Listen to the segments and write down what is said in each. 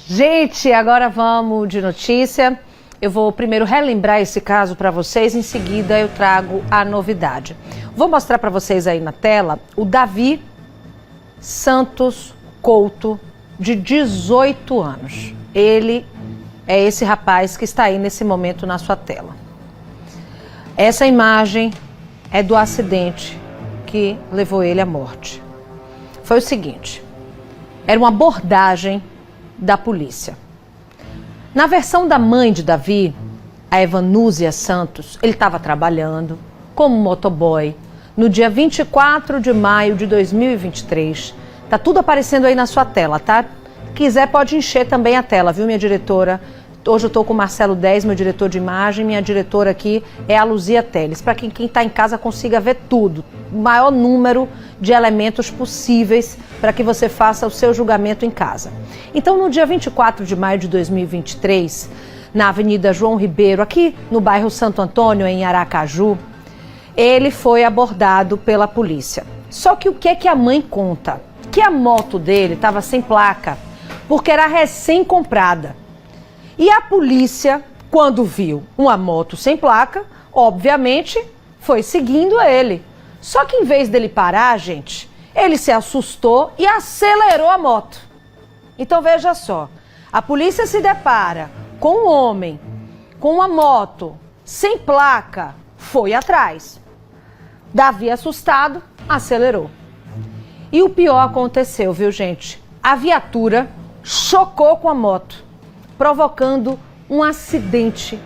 Gente, agora vamos de notícia. Eu vou primeiro relembrar esse caso para vocês, em seguida eu trago a novidade. Vou mostrar para vocês aí na tela o Davi Santos Couto, de 18 anos. Ele é esse rapaz que está aí nesse momento na sua tela. Essa imagem é do acidente que levou ele à morte. Foi o seguinte, era uma abordagem da polícia. Na versão da mãe de Davi, a Evanúzia Santos, ele estava trabalhando como motoboy no dia 24 de maio de 2023. Tá tudo aparecendo aí na sua tela, tá? Quiser pode encher também a tela, viu, minha diretora? Hoje eu estou com o Marcelo 10, meu diretor de imagem, minha diretora aqui é a Luzia Teles, para quem está em casa consiga ver tudo, o maior número de elementos possíveis para que você faça o seu julgamento em casa. Então, no dia 24 de maio de 2023, na Avenida João Ribeiro, aqui no bairro Santo Antônio, em Aracaju, ele foi abordado pela polícia. Só que o que é que a mãe conta? Que a moto dele estava sem placa, porque era recém-comprada. E a polícia, quando viu uma moto sem placa, obviamente, foi seguindo ele. Só que em vez dele parar, gente, ele se assustou e acelerou a moto. Então veja só, a polícia se depara com um homem, com uma moto, sem placa, foi atrás. Davi, assustado, acelerou. E o pior aconteceu, viu, gente? A viatura chocou com a moto, provocando um acidente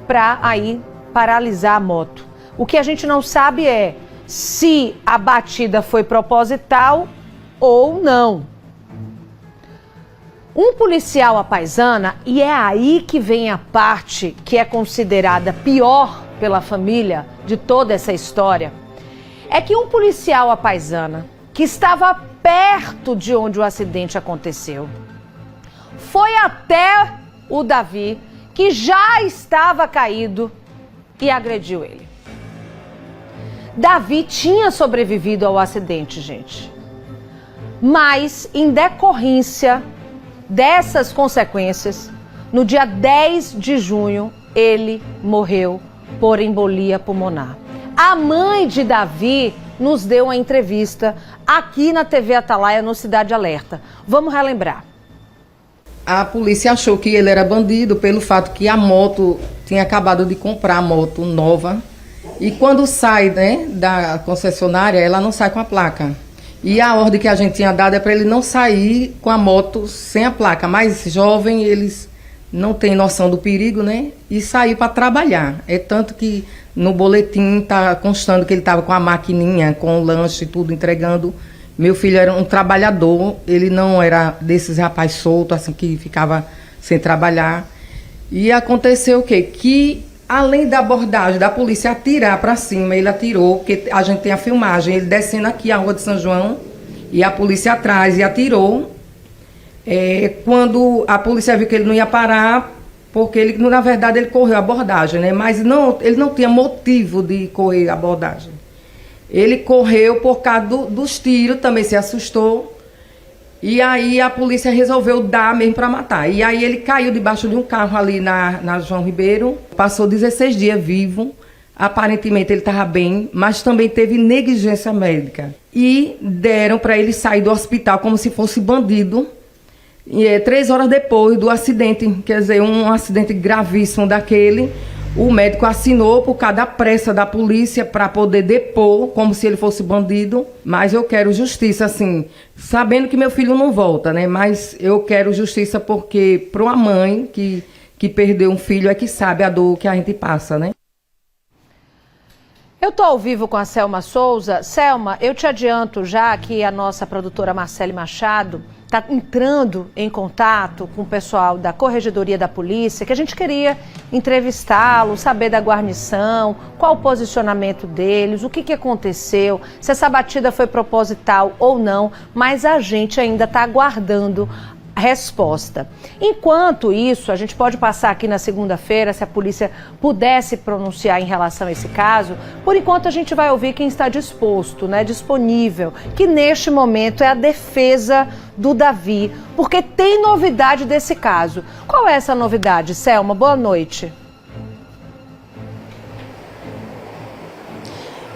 para aí paralisar a moto. O que a gente não sabe é se a batida foi proposital ou não. Um policial à paisana, e é aí que vem a parte que é considerada pior pela família de toda essa história, é que um policial à paisana, que estava perto de onde o acidente aconteceu, foi até o Davi, que já estava caído, e agrediu ele. Davi tinha sobrevivido ao acidente, gente. Mas, em decorrência dessas consequências, no dia 10 de junho, ele morreu por embolia pulmonar. A mãe de Davi nos deu uma entrevista aqui na TV Atalaia, no Cidade Alerta. Vamos relembrar. A polícia achou que ele era bandido pelo fato que a moto tinha acabado de comprar a moto nova. E quando sai, né, da concessionária, ela não sai com a placa. E a ordem que a gente tinha dado é para ele não sair com a moto sem a placa. Mas jovem, eles não têm noção do perigo, né? E sair para trabalhar. É tanto que no boletim está constando que ele estava com a maquininha, com o lanche e tudo entregando. Meu filho era um trabalhador, ele não era desses rapaz soltos, assim, que ficava sem trabalhar. E aconteceu o quê? Que, além da abordagem da polícia atirar para cima, ele atirou, porque a gente tem a filmagem, ele descendo aqui a Rua de São João, e a polícia atrás, e atirou. Quando a polícia viu que ele não ia parar, porque ele, na verdade, ele correu a abordagem, né? Mas não, ele não tinha motivo de correr a abordagem. Ele correu por causa dos tiros, também se assustou. E aí a polícia resolveu dar mesmo para matar. E aí ele caiu debaixo de um carro ali na João Ribeiro. Passou 16 dias vivo. Aparentemente ele estava bem, mas também teve negligência médica. E deram para ele sair do hospital como se fosse bandido. E 3 horas depois do acidente, quer dizer, um acidente gravíssimo daquele, o médico assinou por causa da pressa da polícia para poder depor, como se ele fosse bandido. Mas eu quero justiça, assim, sabendo que meu filho não volta, né? Mas eu quero justiça porque para uma mãe que perdeu um filho é que sabe a dor que a gente passa, né? Eu estou ao vivo com a Selma Souza. Selma, eu te adianto já que a nossa produtora Marcele Machado está entrando em contato com o pessoal da Corregedoria da Polícia, que a gente queria entrevistá-lo, saber da guarnição, qual o posicionamento deles, o que aconteceu, se essa batida foi proposital ou não, mas a gente ainda está aguardando resposta. Enquanto isso, a gente pode passar aqui na segunda-feira, se a polícia pudesse pronunciar em relação a esse caso. Por enquanto, a gente vai ouvir quem está disposto, né, disponível, que neste momento é a defesa do Davi, porque tem novidade desse caso. Qual é essa novidade, Selma? Boa noite.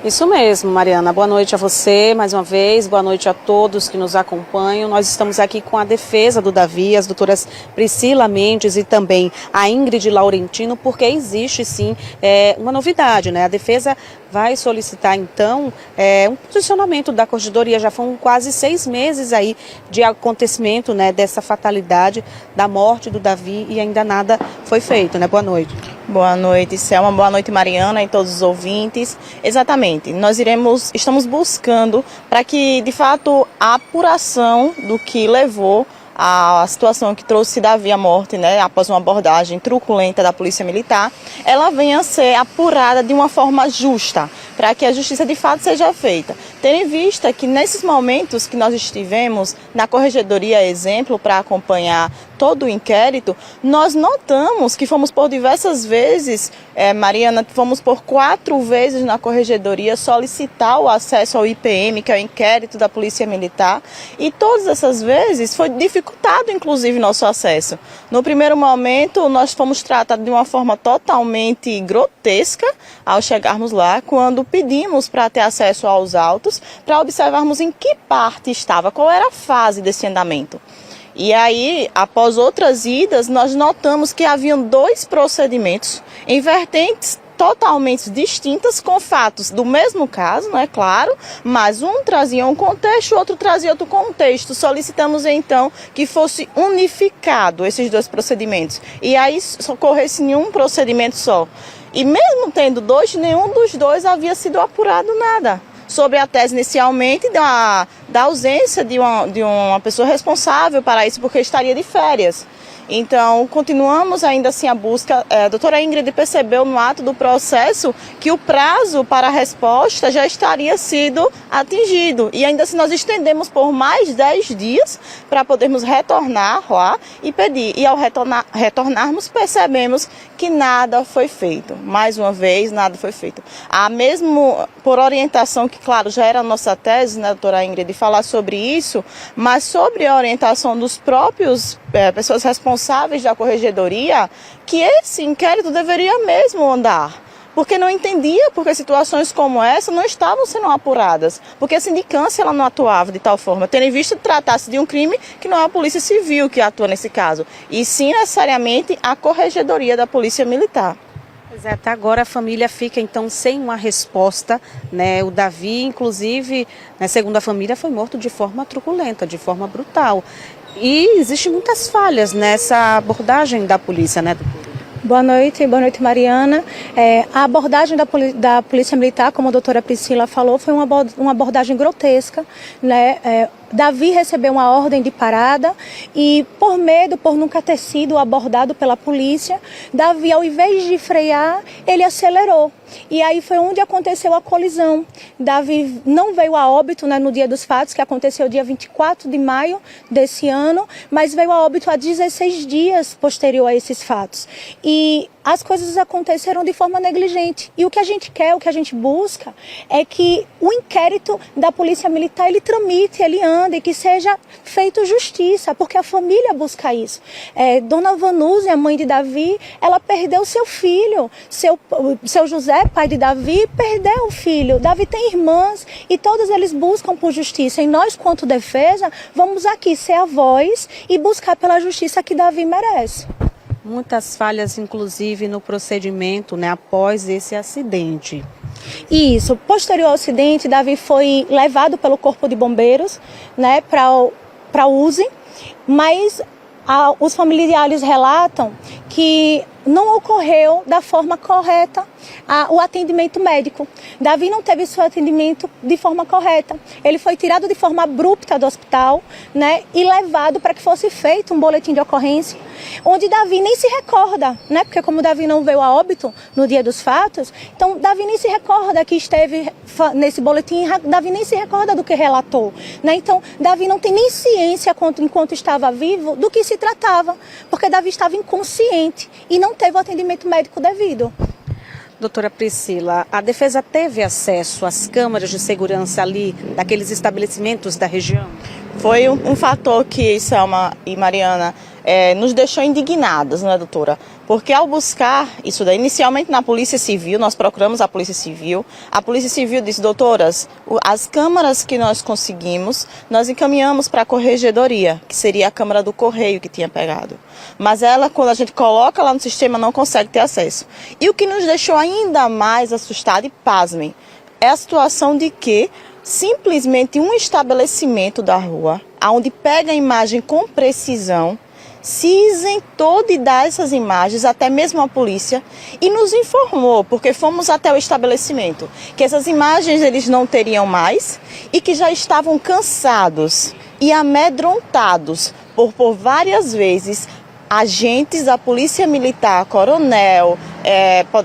Isso mesmo, Mariana. Boa noite a você mais uma vez, boa noite a todos que nos acompanham. Nós estamos aqui com a defesa do Davi, as doutoras Priscila Mendes e também a Ingrid Laurentino, porque existe sim uma novidade, né? A defesa vai solicitar então um posicionamento da Corregedoria. Já foram quase 6 meses aí de acontecimento, né, dessa fatalidade da morte do Davi e ainda nada foi feito, né? Boa noite. Boa noite, Selma. Boa noite, Mariana e todos os ouvintes. Exatamente, estamos buscando para que, de fato, a apuração do que levou a situação que trouxe Davi à morte, né, após uma abordagem truculenta da Polícia Militar, ela venha a ser apurada de uma forma justa, para que a justiça de fato seja feita. Tendo em vista que nesses momentos que nós estivemos na Corregedoria, exemplo, para acompanhar todo o inquérito, nós notamos que fomos por diversas vezes, Mariana, fomos por 4 vezes na Corregedoria solicitar o acesso ao IPM, que é o inquérito da Polícia Militar, e todas essas vezes foi dificultado, inclusive, nosso acesso. No primeiro momento, nós fomos tratados de uma forma totalmente grotesca ao chegarmos lá, quando pedimos para ter acesso aos autos, para observarmos em que parte estava, qual era a fase desse andamento. E aí, após outras idas, nós notamos que haviam 2 procedimentos em vertentes totalmente distintas, com fatos do mesmo caso, não é claro, mas um trazia um contexto, o outro trazia outro contexto. Solicitamos então que fosse unificado esses 2 procedimentos. E aí socorresse em um procedimento só. E mesmo tendo 2, nenhum dos 2 havia sido apurado nada. Sobre a tese inicialmente da ausência de uma pessoa responsável para isso, porque estaria de férias. Então, continuamos ainda assim a busca. A doutora Ingrid percebeu no ato do processo que o prazo para a resposta já estaria sido atingido. E ainda assim nós estendemos por mais 10 dias para podermos retornar lá e pedir. E ao retornarmos, percebemos que nada foi feito. Mais uma vez, nada foi feito. Mesmo por orientação, que claro, já era a nossa tese, né, doutora Ingrid, falar sobre isso, mas sobre a orientação dos próprios pessoas responsáveis da Corregedoria, que esse inquérito deveria mesmo andar. Porque não entendia porque situações como essa não estavam sendo apuradas. Porque a sindicância ela não atuava de tal forma, tendo em vista que tratasse de um crime que não é a Polícia Civil que atua nesse caso, e sim necessariamente a Corregedoria da Polícia Militar. Pois é, até agora a família fica então sem uma resposta, né? O Davi, inclusive, né, segundo a família, foi morto de forma truculenta, de forma brutal. E existem muitas falhas nessa abordagem da polícia, né? Boa noite, Mariana. A abordagem da Polícia Militar, como a doutora Priscila falou, foi uma abordagem grotesca, né? Davi recebeu uma ordem de parada e, por medo, por nunca ter sido abordado pela polícia, Davi, ao invés de frear, ele acelerou. E aí foi onde aconteceu a colisão. Davi não veio a óbito, né, no dia dos fatos, que aconteceu dia 24 de maio desse ano, mas veio a óbito há 16 dias posterior a esses fatos. E as coisas aconteceram de forma negligente. E o que a gente quer, o que a gente busca, é que o inquérito da Polícia Militar, ele tramite, ele ande, e que seja feito justiça, porque a família busca isso. Dona Vanusa, a mãe de Davi, ela perdeu seu filho. Seu José, pai de Davi, perdeu o filho. Davi tem irmãs e todos eles buscam por justiça. E nós, quanto defesa, vamos aqui ser a voz e buscar pela justiça que Davi merece. Muitas falhas, inclusive, no procedimento, né, após esse acidente. Isso. Posterior ao acidente, Davi foi levado pelo Corpo de Bombeiros, né, para USE, mas os familiares relatam que não ocorreu da forma correta o atendimento médico. Davi não teve seu atendimento de forma correta. Ele foi tirado de forma abrupta do hospital, né, e levado para que fosse feito um boletim de ocorrência, onde Davi nem se recorda, né, porque como Davi não veio a óbito no dia dos fatos, então Davi nem se recorda que esteve nesse boletim, Davi nem se recorda do que relatou, né? Então Davi não tem nem ciência enquanto estava vivo do que se tratava, porque Davi estava inconsciente e não teve o atendimento médico devido. Doutora Priscila, a defesa teve acesso às câmaras de segurança ali daqueles estabelecimentos da região? Foi um fator que, Selma e Mariana, nos deixou indignadas, né, doutora? Porque ao buscar isso daí, inicialmente na Polícia Civil, nós procuramos a Polícia Civil disse, doutoras, as câmaras que nós conseguimos, nós encaminhamos para a Corregedoria, que seria a Câmara do Correio que tinha pegado. Mas ela, quando a gente coloca lá no sistema, não consegue ter acesso. E o que nos deixou ainda mais assustada, e pasmem, é a situação de que simplesmente um estabelecimento da rua, onde pega a imagem com precisão, se isentou de dar essas imagens, até mesmo a polícia, e nos informou, porque fomos até o estabelecimento, que essas imagens eles não teriam mais e que já estavam cansados e amedrontados por várias vezes agentes da Polícia Militar, coronel,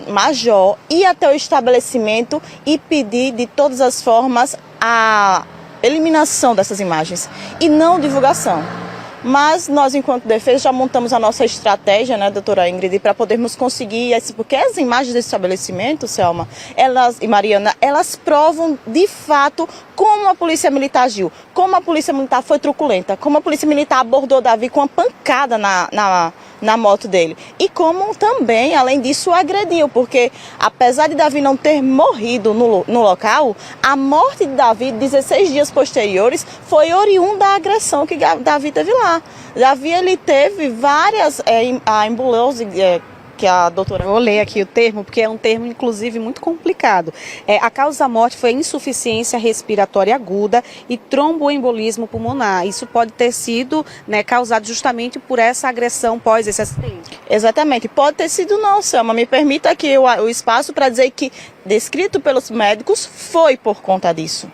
major, ir até o estabelecimento e pedir de todas as formas a eliminação dessas imagens e não divulgação. Mas nós, enquanto defesa, já montamos a nossa estratégia, né, doutora Ingrid, para podermos conseguir, porque as imagens desse estabelecimento, Selma, e Mariana, elas provam de fato como a Polícia Militar agiu, como a Polícia Militar foi truculenta, como a Polícia Militar abordou Davi com uma pancada na moto dele. E como também, além disso, agrediu, porque apesar de Davi não ter morrido no local, a morte de Davi, 16 dias posteriores, foi oriunda da agressão que Davi teve lá. Davi, ele teve várias a embulose, que a doutora... Vou ler aqui o termo, porque é um termo, inclusive, muito complicado. A causa da morte foi insuficiência respiratória aguda e tromboembolismo pulmonar. Isso pode ter sido, né, causado justamente por essa agressão pós esse acidente. Exatamente. Pode ter sido não, Selma. Me permita aqui o espaço para dizer que, descrito pelos médicos, foi por conta disso.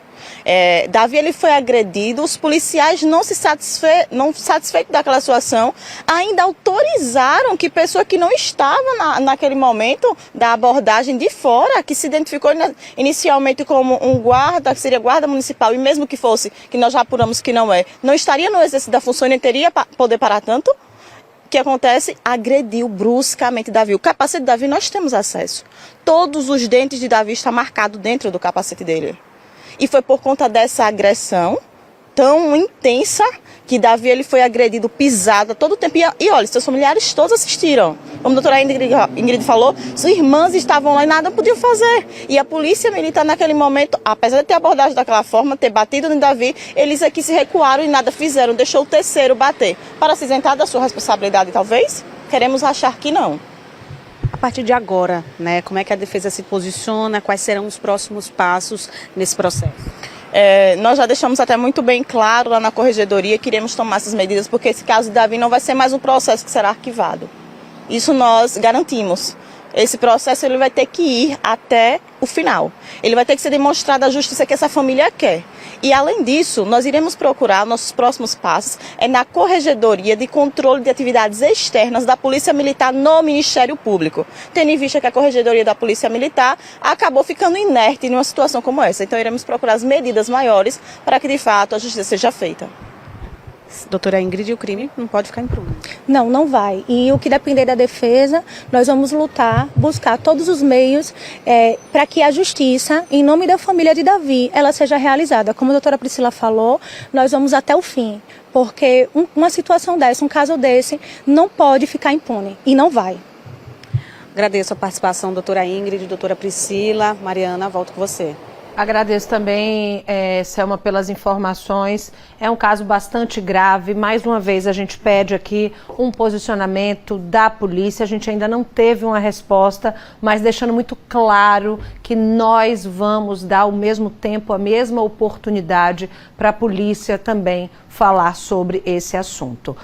Davi, ele foi agredido, os policiais não satisfeitos daquela situação, ainda autorizaram que pessoa que não estava naquele momento da abordagem de fora, que se identificou inicialmente como um guarda, que seria guarda municipal, e mesmo que fosse, que nós já apuramos que não estaria no exercício da função e nem teria poder parar tanto. O que acontece? Agrediu bruscamente Davi. O capacete de Davi nós temos acesso. Todos os dentes de Davi estão marcados dentro do capacete dele. E foi por conta dessa agressão tão intensa que Davi, ele foi agredido, pisado a todo tempo. E olha, seus familiares todos assistiram. Como a doutora Ingrid falou, suas irmãs estavam lá e nada podiam fazer. E a Polícia Militar naquele momento, apesar de ter abordado daquela forma, ter batido no Davi, eles aqui se recuaram e nada fizeram. Deixou o terceiro bater. Para se isentar da sua responsabilidade, talvez? Queremos achar que não. A partir de agora, né, como é que a defesa se posiciona, quais serão os próximos passos nesse processo? Nós já deixamos até muito bem claro lá na Corregedoria que iremos tomar essas medidas, porque esse caso de Davi não vai ser mais um processo que será arquivado. Isso nós garantimos. Esse processo ele vai ter que ir até o final. Ele vai ter que ser demonstrada a justiça que essa família quer. E além disso, nós iremos procurar nossos próximos passos na Corregedoria de Controle de Atividades Externas da Polícia Militar no Ministério Público, tendo em vista que a Corregedoria da Polícia Militar acabou ficando inerte em uma situação como essa. Então iremos procurar as medidas maiores para que de fato a justiça seja feita. Doutora Ingrid, o crime não pode ficar impune. Não, não vai. E o que depender da defesa, nós vamos lutar, buscar todos os meios para que a justiça, em nome da família de Davi, ela seja realizada. Como a doutora Priscila falou, nós vamos até o fim, porque uma situação dessa, um caso desse, não pode ficar impune e não vai. Agradeço a participação, doutora Ingrid, doutora Priscila. Mariana, volto com você. Agradeço também, Selma, pelas informações. É um caso bastante grave. Mais uma vez, a gente pede aqui um posicionamento da polícia. A gente ainda não teve uma resposta, mas deixando muito claro que nós vamos dar ao mesmo tempo, a mesma oportunidade para a polícia também falar sobre esse assunto.